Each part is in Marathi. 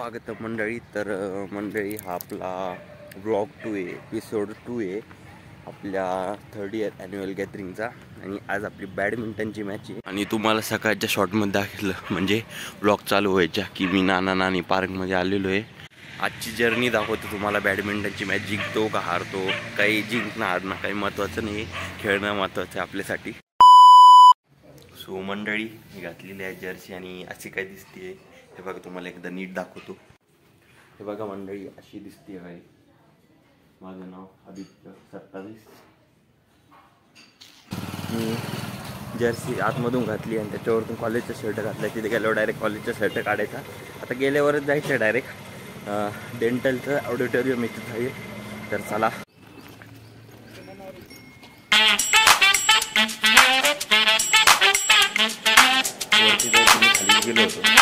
स्वागत आहे मंडळी. तर मंडळी हा आपला ब्लॉग 2 आहे, एपिसोड 2 आहे आपल्या 3rd इयर ॲन्युअल गॅदरिंगचा. आणि आज आपली बॅडमिंटनची मॅच आहे. आणि तुम्हाला सकाळच्या शॉटमध्ये दाखवलं म्हणजे ब्लॉग चालू व्हायच्या की मी नानी पार्कमध्ये आलेलो आहे. आजची जर्नी दाखवतो तुम्हाला. बॅडमिंटनची मॅच जिंकतो का हारतो, काही जिंकणं हारणं काही महत्त्वाचं नाही, खेळणं महत्त्वाचं आहे आपल्यासाठी. सो मंडळी मी घातलेली आहे जर्सी आणि अशी काय दिसते हे बघा. तुम्हाला एकदा नीट दाखवतो. हे बघा मंडळी अशी दिसते आहे. माझं नाव आदित्य 27. मी जर्सी आतमधून घातली आणि त्याच्यावरतून कॉलेजचा शर्ट घातला. तिथे गेल्यावर डायरेक्ट कॉलेजचा शर्ट काढायचा. आता गेल्यावरच जायचं डायरेक्ट डेंटलचं ऑडिटोरियम इथं आहे. तर चला वरती जायचं. मी खाली गेलो होतो.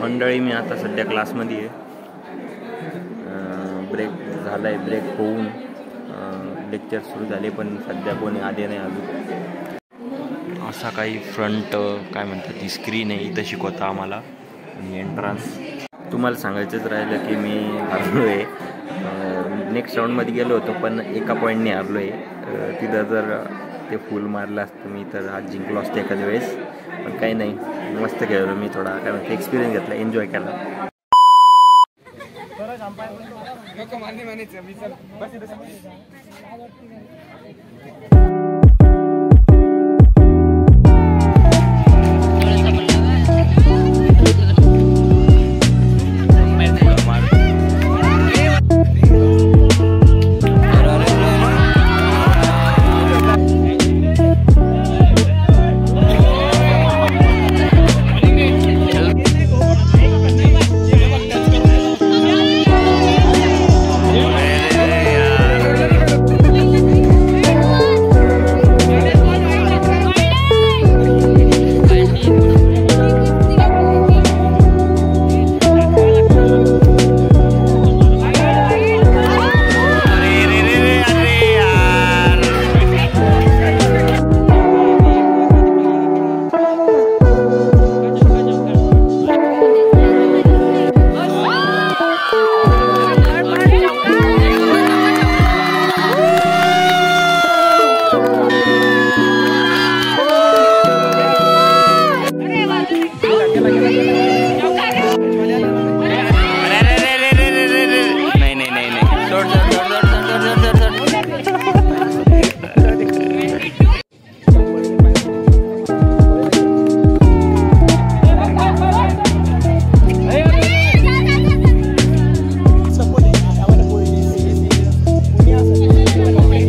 मंडळी मी आता सध्या क्लासमध्ये आहे. ब्रेक झाला आहे. ब्रेक होऊन लेक्चर सुरू झाले पण सध्या कोणी आले नाही अजून. असा काही फ्रंट काय म्हणतात ती स्क्रीन आहे. इथं शिकवता आम्हाला. आणि एंट्रन्स तुम्हाला सांगायचंच राहिलं की मी हारलो आहे. नेक्स्ट राऊंडमध्ये गेलो होतो पण एका पॉईंटने हारलो आहे. तिथं जर ते फुल मारलं असतं मी तर आज जिंकलो असतं एखाद्या वेळेस. पण काही नाही, मस्त खेळलो मी. थोडा काय म्हणते एक्सपिरियन्स घेतला, एन्जॉय केला.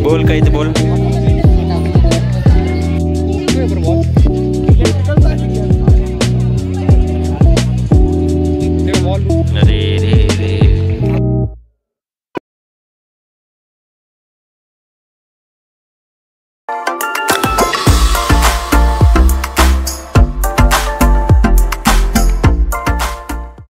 बोल काही ते बोल.